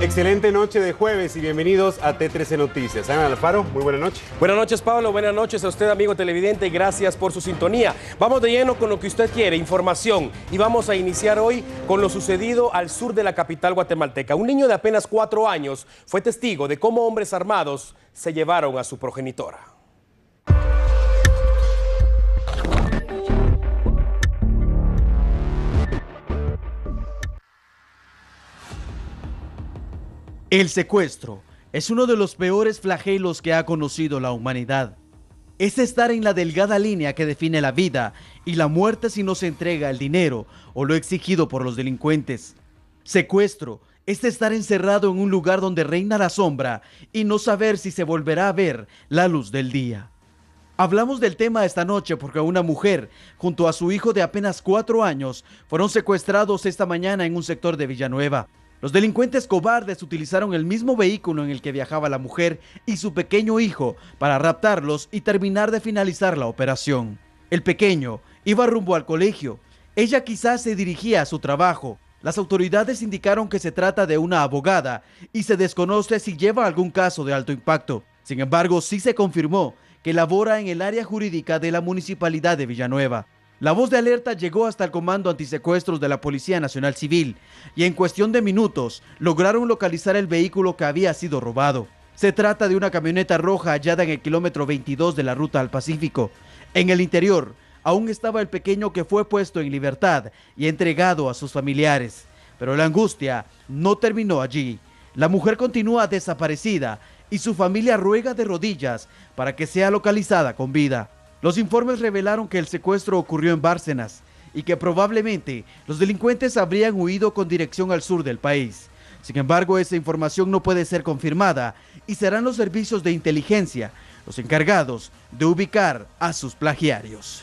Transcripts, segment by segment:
Excelente noche de jueves y bienvenidos a T13 Noticias. Ana Alfaro, muy buenas noches. Buenas noches, Pablo. Buenas noches a usted, amigo televidente. Gracias por su sintonía. Vamos de lleno con lo que usted quiere, información. Y vamos a iniciar hoy con lo sucedido al sur de la capital guatemalteca. Un niño de apenas 4 años fue testigo de cómo hombres armados se llevaron a su progenitora. El secuestro es uno de los peores flagelos que ha conocido la humanidad. Es estar en la delgada línea que define la vida y la muerte si no se entrega el dinero o lo exigido por los delincuentes. Secuestro es estar encerrado en un lugar donde reina la sombra y no saber si se volverá a ver la luz del día. Hablamos del tema esta noche porque una mujer, junto a su hijo de apenas 4 años, fueron secuestrados esta mañana en un sector de Villanueva. Los delincuentes cobardes utilizaron el mismo vehículo en el que viajaba la mujer y su pequeño hijo para raptarlos y terminar de finalizar la operación. El pequeño iba rumbo al colegio. Ella quizás se dirigía a su trabajo. Las autoridades indicaron que se trata de una abogada y se desconoce si lleva algún caso de alto impacto. Sin embargo, sí se confirmó que labora en el área jurídica de la Municipalidad de Villanueva. La voz de alerta llegó hasta el Comando Antisecuestros de la Policía Nacional Civil y en cuestión de minutos lograron localizar el vehículo que había sido robado. Se trata de una camioneta roja hallada en el kilómetro 22 de la ruta al Pacífico. En el interior aún estaba el pequeño que fue puesto en libertad y entregado a sus familiares. Pero la angustia no terminó allí. La mujer continúa desaparecida y su familia ruega de rodillas para que sea localizada con vida. Los informes revelaron que el secuestro ocurrió en Bárcenas y que probablemente los delincuentes habrían huido con dirección al sur del país. Sin embargo, esa información no puede ser confirmada y serán los servicios de inteligencia los encargados de ubicar a sus plagiarios.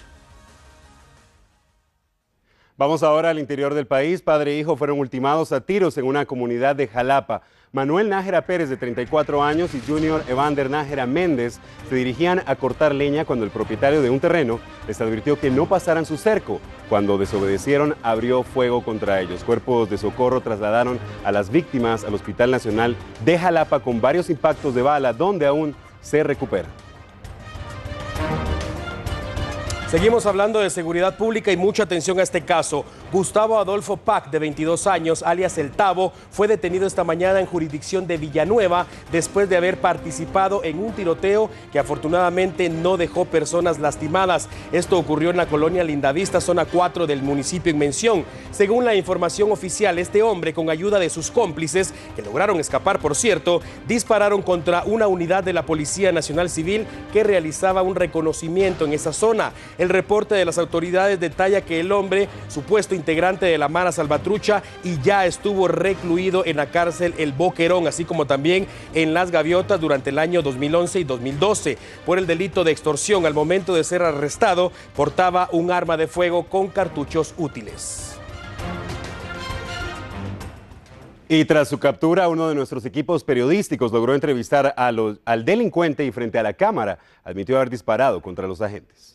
Vamos ahora al interior del país. Padre e hijo fueron ultimados a tiros en una comunidad de Jalapa. Manuel Nájera Pérez, de 34 años, y Junior Evander Nájera Méndez se dirigían a cortar leña cuando el propietario de un terreno les advirtió que no pasaran su cerco. Cuando desobedecieron, abrió fuego contra ellos. Cuerpos de socorro trasladaron a las víctimas al Hospital Nacional de Jalapa con varios impactos de bala, donde aún se recuperan. Seguimos hablando de seguridad pública y mucha atención a este caso. Gustavo Adolfo Pac, de 22 años, alias El Tavo, fue detenido esta mañana en jurisdicción de Villanueva después de haber participado en un tiroteo que afortunadamente no dejó personas lastimadas. Esto ocurrió en la colonia Lindavista, zona 4 del municipio en mención. Según la información oficial, este hombre, con ayuda de sus cómplices, que lograron escapar por cierto, dispararon contra una unidad de la Policía Nacional Civil que realizaba un reconocimiento en esa zona. El reporte de las autoridades detalla que el hombre, supuesto integrante de la Mara Salvatrucha, y ya estuvo recluido en la cárcel El Boquerón, así como también en Las Gaviotas durante el año 2011 y 2012. Por el delito de extorsión, al momento de ser arrestado, portaba un arma de fuego con cartuchos útiles. Y tras su captura, uno de nuestros equipos periodísticos logró entrevistar al delincuente y frente a la cámara admitió haber disparado contra los agentes.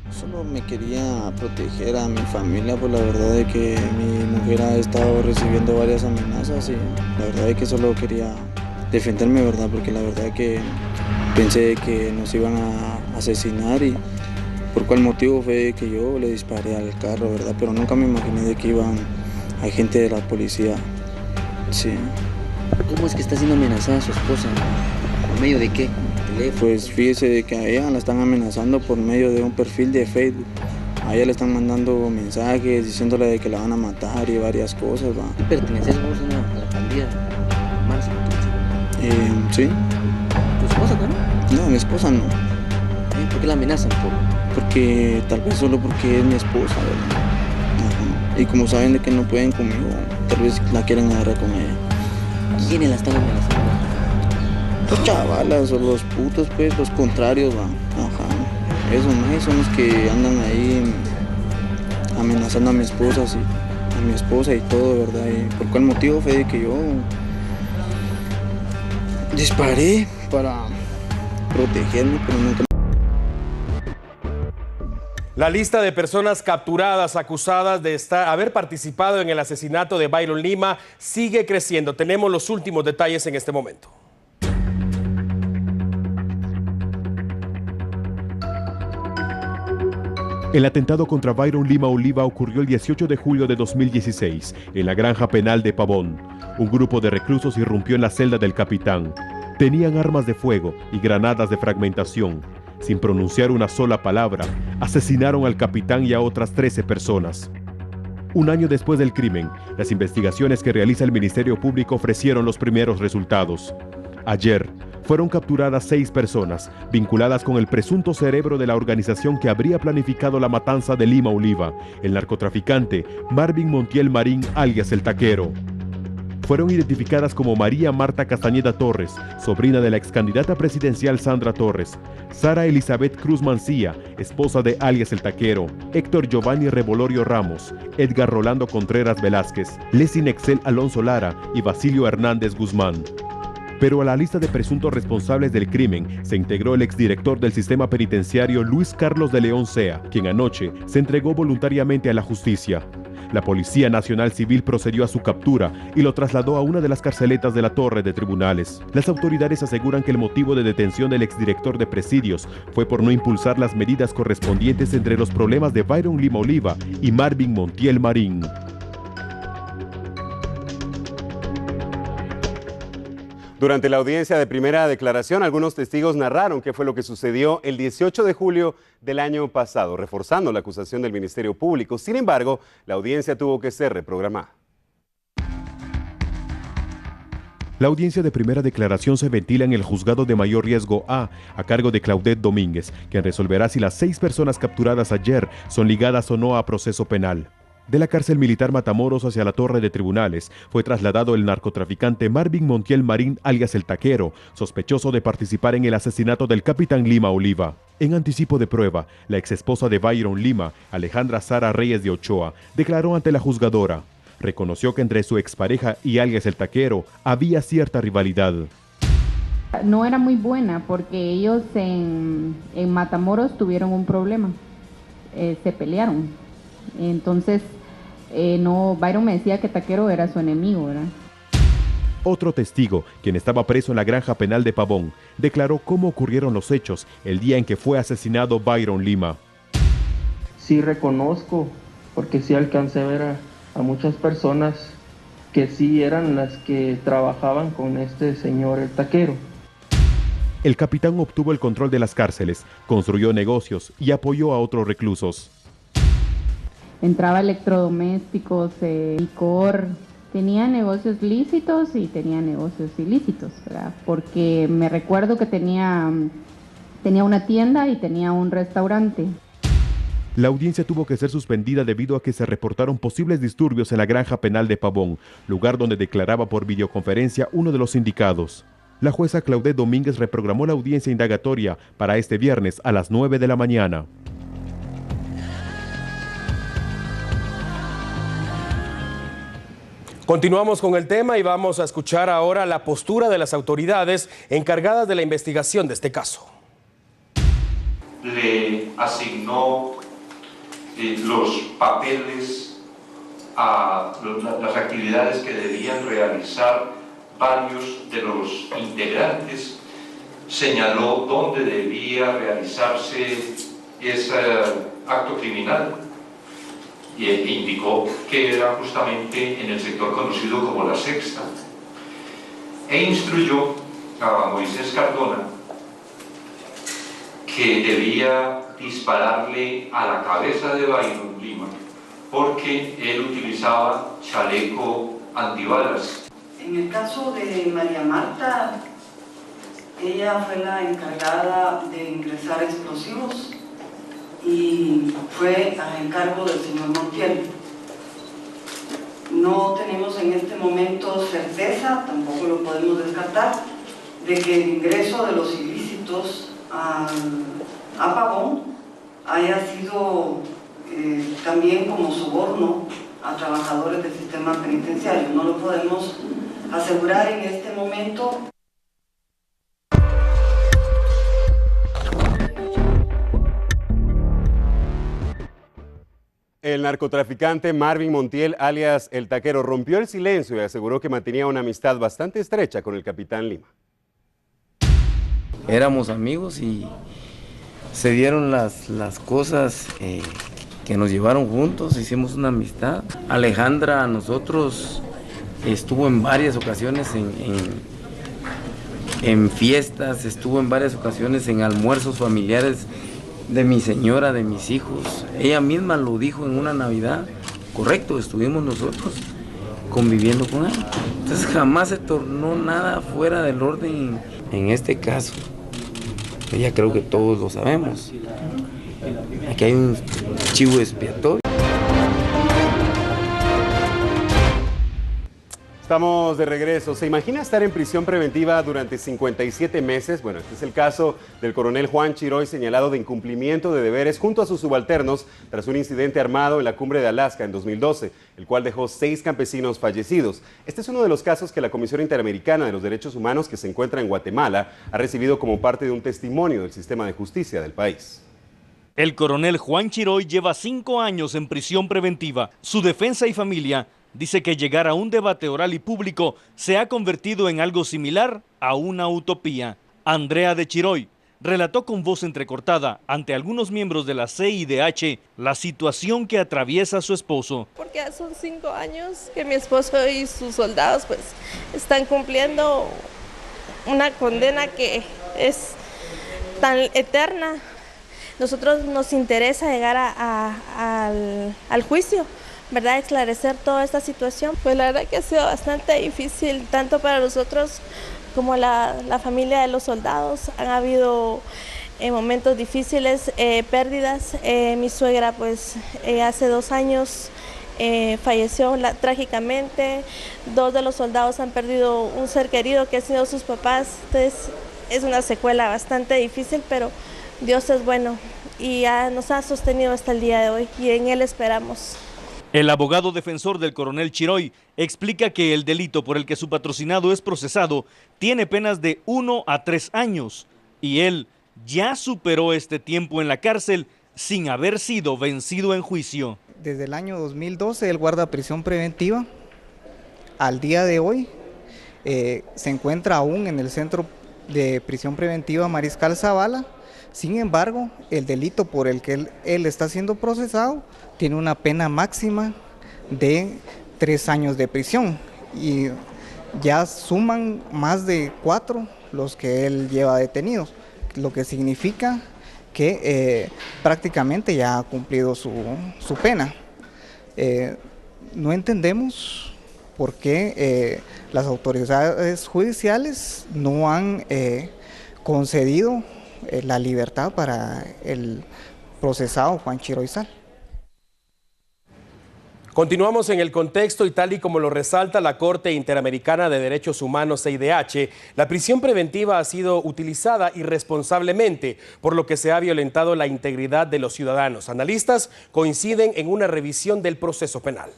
Solo me quería proteger a mi familia, pues la verdad es que mi mujer ha estado recibiendo varias amenazas y la verdad es que solo quería defenderme, ¿verdad? Porque la verdad es que pensé que nos iban a asesinar y por cuál motivo fue que yo le disparé al carro, ¿verdad? Pero nunca me imaginé de que iban agentes de la policía, sí. ¿Cómo es que está siendo amenazada su esposa? ¿Por medio de qué? Pues fíjese de que a ella la están amenazando por medio de un perfil de Facebook. A ella le están mandando mensajes diciéndole de que la van a matar y varias cosas, ¿va? ¿Y perteneces vos a la pandilla Mara Salvatrucha? Sí. ¿Tu esposa no? No, mi esposa no. ¿Por qué la amenazan? Porque tal vez solo porque es mi esposa, ¿verdad? Ajá. Y como saben de que no pueden conmigo, tal vez la quieren agarrar con ella. ¿Quiénes la están amenazando? Los chavalas o los putos, pues, los contrarios, va. Ajá. Esos son los que andan ahí amenazando a mi esposa, sí. A mi esposa y todo, ¿verdad? Y por cuál motivo fue de que yo disparé para protegerme, pero nunca. La lista de personas capturadas acusadas de haber participado en el asesinato de Byron Lima sigue creciendo. Tenemos los últimos detalles en este momento. El atentado contra Byron Lima Oliva ocurrió el 18 de julio de 2016 en la granja penal de Pavón. Un grupo de reclusos irrumpió en la celda del capitán. Tenían armas de fuego y granadas de fragmentación. Sin pronunciar una sola palabra, asesinaron al capitán y a otras 13 personas. Un año después del crimen, las investigaciones que realiza el Ministerio Público ofrecieron los primeros resultados. Ayer, fueron capturadas 6 personas, vinculadas con el presunto cerebro de la organización que habría planificado la matanza de Lima Oliva, el narcotraficante Marvin Montiel Marín, alias El Taquero. Fueron identificadas como María Marta Castañeda Torres, sobrina de la excandidata presidencial Sandra Torres, Sara Elizabeth Cruz Mancía, esposa de alias El Taquero, Héctor Giovanni Revolorio Ramos, Edgar Rolando Contreras Velázquez, Leslie Nexel Alonso Lara y Basilio Hernández Guzmán. Pero a la lista de presuntos responsables del crimen se integró el exdirector del sistema penitenciario Luis Carlos de León Sea, quien anoche se entregó voluntariamente a la justicia. La Policía Nacional Civil procedió a su captura y lo trasladó a una de las carceletas de la torre de tribunales. Las autoridades aseguran que el motivo de detención del exdirector de presidios fue por no impulsar las medidas correspondientes entre los problemas de Byron Lima Oliva y Marvin Montiel Marín. Durante la audiencia de primera declaración, algunos testigos narraron qué fue lo que sucedió el 18 de julio del año pasado, reforzando la acusación del Ministerio Público. Sin embargo, la audiencia tuvo que ser reprogramada. La audiencia de primera declaración se ventila en el Juzgado de Mayor Riesgo A cargo de Claudette Domínguez, quien resolverá si las 6 personas capturadas ayer son ligadas o no a proceso penal. De la cárcel militar Matamoros hacia la torre de tribunales fue trasladado el narcotraficante Marvin Montiel Marín, alias El Taquero, sospechoso de participar en el asesinato del capitán Lima Oliva. En anticipo de prueba, la exesposa de Byron Lima, Alejandra Sara Reyes de Ochoa, declaró ante la juzgadora. Reconoció que entre su expareja y alias El Taquero había cierta rivalidad. No era muy buena porque ellos en Matamoros tuvieron un problema, se pelearon. Entonces, Byron me decía que Taquero era su enemigo, ¿verdad? Otro testigo, quien estaba preso en la granja penal de Pavón, declaró cómo ocurrieron los hechos el día en que fue asesinado Byron Lima. Sí reconozco, porque sí alcancé a ver a muchas personas que sí eran las que trabajaban con este señor El Taquero. El capitán obtuvo el control de las cárceles, construyó negocios y apoyó a otros reclusos. Entraba electrodomésticos, licor, tenía negocios lícitos y tenía negocios ilícitos, ¿verdad? Porque me recuerdo que tenía una tienda y tenía un restaurante. La audiencia tuvo que ser suspendida debido a que se reportaron posibles disturbios en la granja penal de Pavón, lugar donde declaraba por videoconferencia uno de los indicados. La jueza Claudette Domínguez reprogramó la audiencia indagatoria para este viernes a las 9 de la mañana. Continuamos con el tema y vamos a escuchar ahora la postura de las autoridades encargadas de la investigación de este caso. Le asignó los papeles a las actividades que debían realizar varios de los integrantes, señaló dónde debía realizarse ese acto criminal e indicó que era justamente en el sector conocido como La Sexta, e instruyó a Moisés Cardona que debía dispararle a la cabeza de Byron Lima porque él utilizaba chaleco antibalas. En el caso de María Marta, ella fue la encargada de ingresar explosivos y fue a encargo del señor Montiel. No tenemos en este momento certeza, tampoco lo podemos descartar, de que el ingreso de los ilícitos a Pavón haya sido también como soborno a trabajadores del sistema penitenciario. No lo podemos asegurar en este momento. El narcotraficante Marvin Montiel, alias El Taquero, rompió el silencio y aseguró que mantenía una amistad bastante estrecha con el capitán Lima. Éramos amigos y se dieron las cosas que nos llevaron juntos, hicimos una amistad. Alejandra, nosotros estuvo en varias ocasiones en fiestas, estuvo en varias ocasiones en almuerzos familiares de mi señora, de mis hijos. Ella misma lo dijo en una Navidad, correcto, estuvimos nosotros conviviendo con él. Entonces jamás se tornó nada fuera del orden en este caso. Ella creo que todos lo sabemos. Aquí hay un chivo expiatorio. Estamos de regreso. ¿Se imagina estar en prisión preventiva durante 57 meses? Bueno, este es el caso del coronel Juan Chiroy, señalado de incumplimiento de deberes junto a sus subalternos tras un incidente armado en la cumbre de Alaska en 2012, el cual dejó 6 campesinos fallecidos. Este es uno de los casos que la Comisión Interamericana de los Derechos Humanos, que se encuentra en Guatemala, ha recibido como parte de un testimonio del sistema de justicia del país. El coronel Juan Chiroy lleva 5 años en prisión preventiva. Su defensa y familia dice que llegar a un debate oral y público se ha convertido en algo similar a una utopía. Andrea de Chiroy relató con voz entrecortada ante algunos miembros de la CIDH la situación que atraviesa su esposo. Porque son 5 años que mi esposo y sus soldados pues están cumpliendo una condena que es tan eterna. Nosotros nos interesa llegar al juicio, ¿verdad? Esclarecer toda esta situación. Pues la verdad que ha sido bastante difícil, tanto para nosotros como la familia de los soldados. Han habido momentos difíciles, pérdidas. Mi suegra pues hace 2 años falleció trágicamente. 2 de los soldados han perdido un ser querido que han sido sus papás. Entonces es una secuela bastante difícil, pero Dios es bueno y nos ha sostenido hasta el día de hoy y en Él esperamos. El abogado defensor del coronel Chiroy explica que el delito por el que su patrocinado es procesado tiene penas de 1 a 3 años y él ya superó este tiempo en la cárcel sin haber sido vencido en juicio. Desde el año 2012 él guarda prisión preventiva. Al día de hoy se encuentra aún en el centro de prisión preventiva Mariscal Zavala. Sin embargo, el delito por el que él está siendo procesado tiene una pena máxima de 3 años de prisión y ya suman más de 4 los que él lleva detenidos, lo que significa que prácticamente ya ha cumplido su pena. No entendemos por qué las autoridades judiciales no han concedido la libertad para el procesado Juan Chiroy Sal. Continuamos en el contexto y tal y como lo resalta la Corte Interamericana de Derechos Humanos, CIDH, la prisión preventiva ha sido utilizada irresponsablemente, por lo que se ha violentado la integridad de los ciudadanos. Analistas coinciden en una revisión del proceso penal.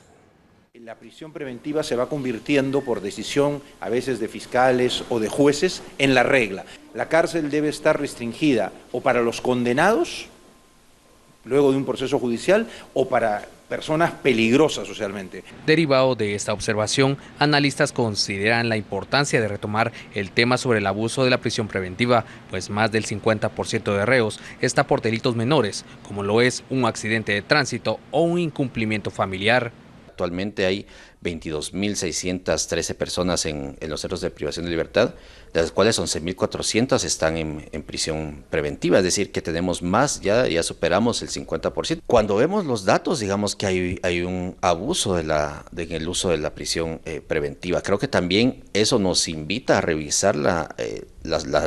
La prisión preventiva se va convirtiendo por decisión a veces de fiscales o de jueces en la regla. La cárcel debe estar restringida o para los condenados, luego de un proceso judicial, o para personas peligrosas socialmente. Derivado de esta observación, analistas consideran la importancia de retomar el tema sobre el abuso de la prisión preventiva, pues más del 50% de reos está por delitos menores, como lo es un accidente de tránsito o un incumplimiento familiar. Actualmente hay 22.613 personas en los centros de privación de libertad, de las cuales 11.400 están en prisión preventiva, es decir, que tenemos más, ya superamos el 50%. Cuando vemos los datos, digamos que hay un abuso en el uso de la prisión preventiva. Creo que también eso nos invita a revisar la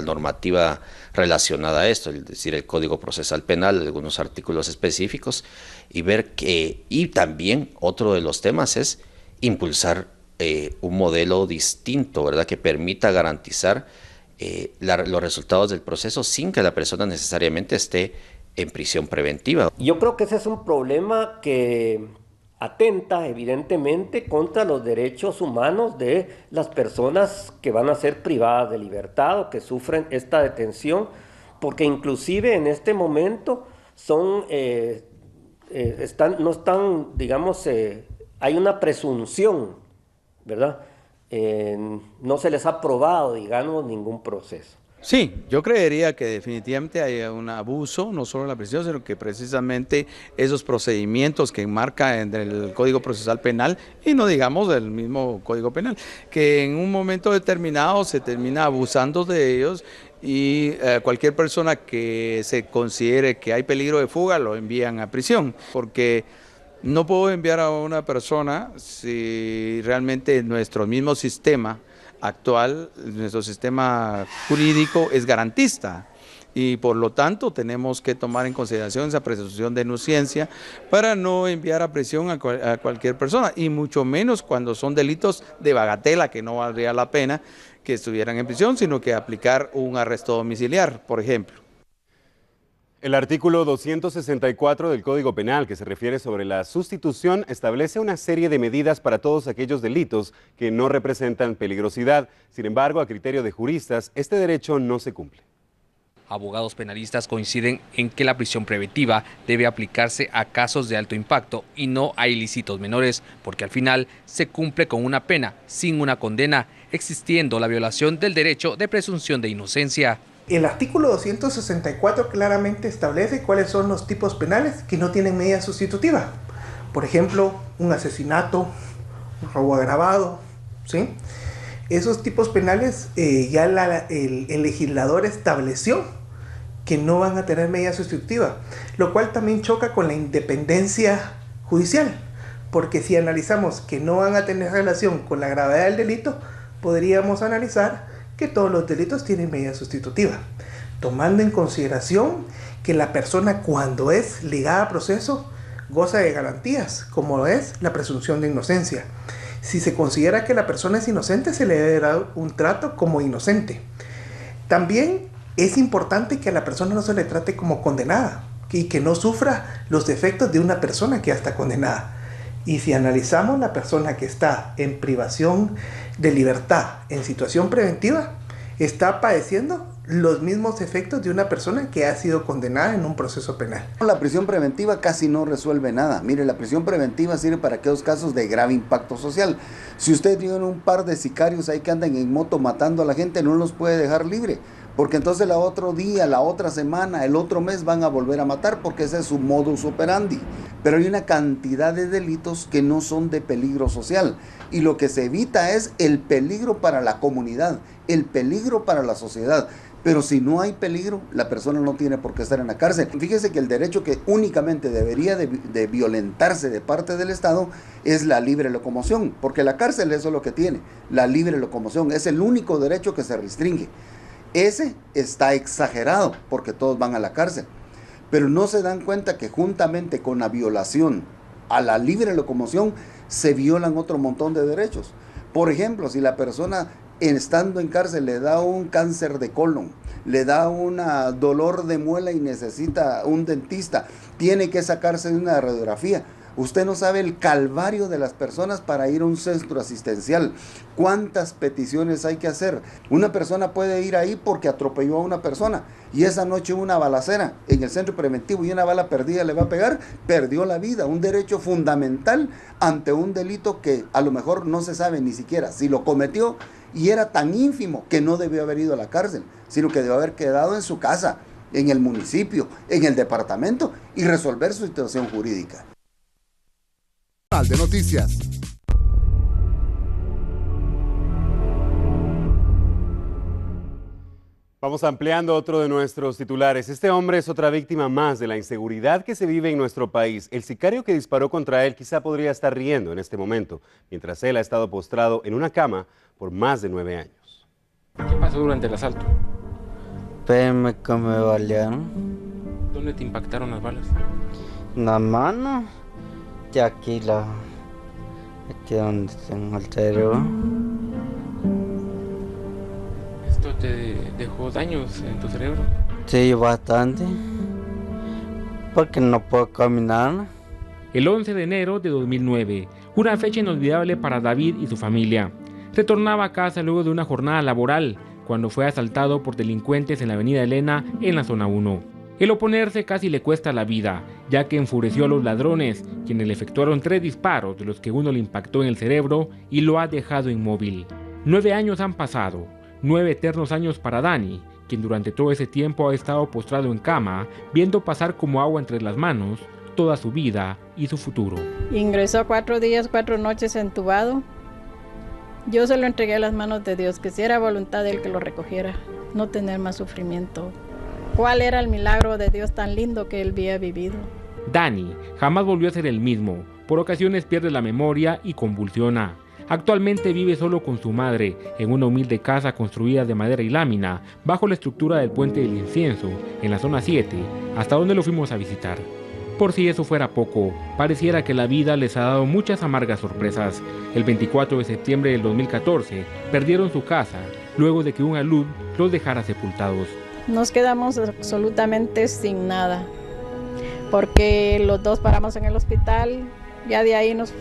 normativa relacionada a esto, es decir, el Código Procesal Penal, algunos artículos específicos, y ver que, y también otro de los temas es impulsar un modelo distinto, ¿verdad?, que permita garantizar los resultados del proceso sin que la persona necesariamente esté en prisión preventiva. Yo creo que ese es un problema que atenta evidentemente contra los derechos humanos de las personas que van a ser privadas de libertad o que sufren esta detención, porque inclusive en este momento son no están, digamos, hay una presunción, ¿verdad? No se les ha probado, digamos, ningún proceso. Sí, yo creería que definitivamente hay un abuso, no solo en la prisión, sino que precisamente esos procedimientos que enmarca en el Código Procesal Penal, y no digamos del mismo Código Penal, que en un momento determinado se termina abusando de ellos y cualquier persona que se considere que hay peligro de fuga lo envían a prisión, porque no puedo enviar a una persona si realmente nuestro mismo sistema actual, nuestro sistema jurídico es garantista y por lo tanto tenemos que tomar en consideración esa presunción de inocencia para no enviar a prisión a cualquier persona, y mucho menos cuando son delitos de bagatela que no valdría la pena que estuvieran en prisión, sino que aplicar un arresto domiciliar, por ejemplo. El artículo 264 del Código Penal, que se refiere sobre la sustitución, establece una serie de medidas para todos aquellos delitos que no representan peligrosidad. Sin embargo, a criterio de juristas, este derecho no se cumple. Abogados penalistas coinciden en que la prisión preventiva debe aplicarse a casos de alto impacto y no a ilícitos menores, porque al final se cumple con una pena, sin una condena, existiendo la violación del derecho de presunción de inocencia. El artículo 264 claramente establece cuáles son los tipos penales que no tienen medida sustitutiva. Por ejemplo, un asesinato, un robo agravado, ¿sí? Esos tipos penales ya el legislador estableció que no van a tener medida sustitutiva, lo cual también choca con la independencia judicial, porque si analizamos que no van a tener relación con la gravedad del delito, podríamos analizar que todos los delitos tienen medida sustitutiva, tomando en consideración que la persona cuando es ligada a proceso goza de garantías, como es la presunción de inocencia. Si se considera que la persona es inocente, se le debe dar un trato como inocente. También es importante que a la persona no se le trate como condenada y que no sufra los defectos de una persona que ya está condenada. Y si analizamos la persona que está en privación de libertad en situación preventiva, está padeciendo los mismos efectos de una persona que ha sido condenada en un proceso penal. La prisión preventiva casi no resuelve nada. Mire, la prisión preventiva sirve para aquellos casos de grave impacto social. Si usted tiene un par de sicarios ahí que andan en moto matando a la gente, no los puede dejar libre, porque entonces el otro día, la otra semana, el otro mes van a volver a matar, porque ese es su modus operandi. Pero hay una cantidad de delitos que no son de peligro social, y lo que se evita es el peligro para la comunidad, el peligro para la sociedad. Pero si no hay peligro, la persona no tiene por qué estar en la cárcel. Fíjese que el derecho que únicamente debería de violentarse de parte del Estado es la libre locomoción, porque la cárcel eso es lo que tiene, la libre locomoción, es el único derecho que se restringe. Ese está exagerado porque todos van a la cárcel, pero no se dan cuenta que juntamente con la violación a la libre locomoción se violan otro montón de derechos. Por ejemplo, si la persona estando en cárcel le da un cáncer de colon, le da un dolor de muela y necesita un dentista, tiene que sacarse de una radiografía. Usted no sabe el calvario de las personas para ir a un centro asistencial. ¿Cuántas peticiones hay que hacer? Una persona puede ir ahí porque atropelló a una persona y esa noche hubo una balacera en el centro preventivo y una bala perdida le va a pegar, perdió la vida, un derecho fundamental ante un delito que a lo mejor no se sabe ni siquiera si lo cometió y era tan ínfimo que no debió haber ido a la cárcel, sino que debió haber quedado en su casa, en el municipio, en el departamento y resolver su situación jurídica. De noticias. Vamos ampliando otro de nuestros titulares. Este hombre es otra víctima más de la inseguridad que se vive en nuestro país. El sicario que disparó contra él quizá podría estar riendo en este momento, mientras él ha estado postrado en una cama por más de 9 años. ¿Qué pasó durante el asalto? Que me balearon. ¿Dónde te impactaron las balas? En la mano. Y aquí donde tengo el cerebro. ¿Esto te dejó daños en tu cerebro? Sí, bastante. Porque no puedo caminar. El 11 de enero de 2009, una fecha inolvidable para David y su familia. Retornaba a casa luego de una jornada laboral, cuando fue asaltado por delincuentes en la avenida Elena, en la zona 1. El oponerse casi le cuesta la vida, ya que enfureció a los ladrones, quienes le efectuaron 3 disparos, de los que uno le impactó en el cerebro y lo ha dejado inmóvil. 9 años han pasado, 9 eternos años para Dani, quien durante todo ese tiempo ha estado postrado en cama, viendo pasar como agua entre las manos toda su vida y su futuro. Ingresó 4 días, 4 noches entubado. Yo se lo entregué a las manos de Dios, que si era voluntad de Él que lo recogiera, no tener más sufrimiento. ¿Cuál era el milagro de Dios tan lindo que él había vivido? Dani jamás volvió a ser el mismo. Por ocasiones pierde la memoria y convulsiona. Actualmente vive solo con su madre, en una humilde casa construida de madera y lámina, bajo la estructura del Puente del Incienso, en la zona 7, hasta donde lo fuimos a visitar. Por si eso fuera poco, pareciera que la vida les ha dado muchas amargas sorpresas. El 24 de septiembre del 2014, perdieron su casa, luego de que un alud los dejara sepultados. Nos quedamos absolutamente sin nada, porque los dos paramos en el hospital. Ya de ahí nos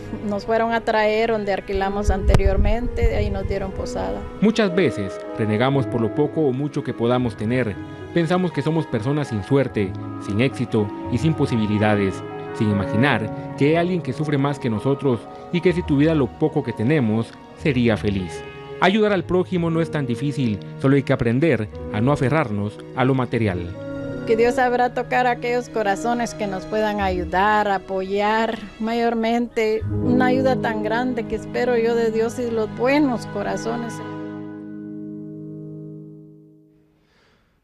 fueron a traer donde alquilamos anteriormente, de ahí nos dieron posada. Muchas veces renegamos por lo poco o mucho que podamos tener. Pensamos que somos personas sin suerte, sin éxito y sin posibilidades, sin imaginar que hay alguien que sufre más que nosotros y que si tuviera lo poco que tenemos, sería feliz. Ayudar al prójimo no es tan difícil, solo hay que aprender a no aferrarnos a lo material. Que Dios sabrá tocar aquellos corazones que nos puedan ayudar, apoyar, mayormente una ayuda tan grande que espero yo de Dios y los buenos corazones.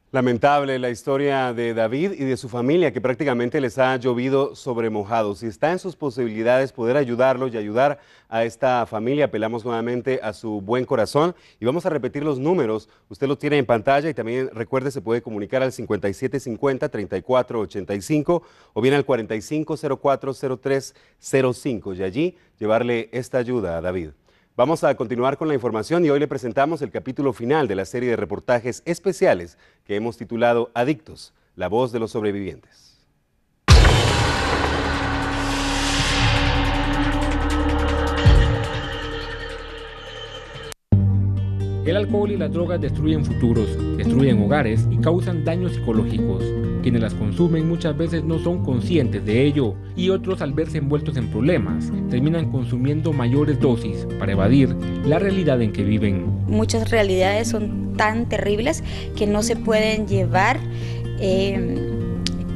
Lamentable la historia de David y de su familia, que prácticamente les ha llovido sobre mojados. Si está en sus posibilidades poder ayudarlos y ayudar a esta familia, apelamos nuevamente a su buen corazón y vamos a repetir los números. Usted los tiene en pantalla y también recuerde, se puede comunicar al 5750-3485 o bien al 45040305 y allí llevarle esta ayuda a David. Vamos a continuar con la información y hoy le presentamos el capítulo final de la serie de reportajes especiales que hemos titulado Adictos, la voz de los sobrevivientes. El alcohol y las drogas destruyen futuros, destruyen hogares y causan daños psicológicos. Quienes las consumen muchas veces no son conscientes de ello y otros, al verse envueltos en problemas, terminan consumiendo mayores dosis para evadir la realidad en que viven. Muchas realidades son tan terribles que no se pueden llevar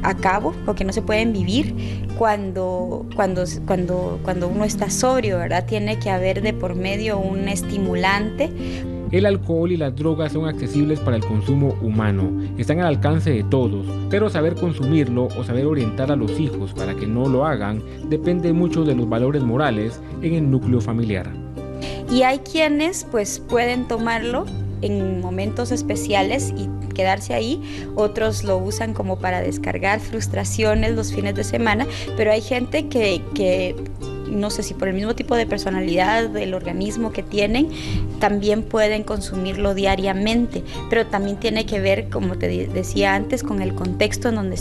a cabo o que no se pueden vivir cuando uno está sobrio, ¿verdad? Tiene que haber de por medio un estimulante. El alcohol y las drogas son accesibles para el consumo humano, están al alcance de todos, pero saber consumirlo o saber orientar a los hijos para que no lo hagan depende mucho de los valores morales en el núcleo familiar. Y hay quienes pues pueden tomarlo en momentos especiales y quedarse ahí, otros lo usan como para descargar frustraciones los fines de semana, pero hay gente que no sé si por el mismo tipo de personalidad del organismo que tienen, también pueden consumirlo diariamente, pero también tiene que ver, como te decía antes, con el contexto en donde estén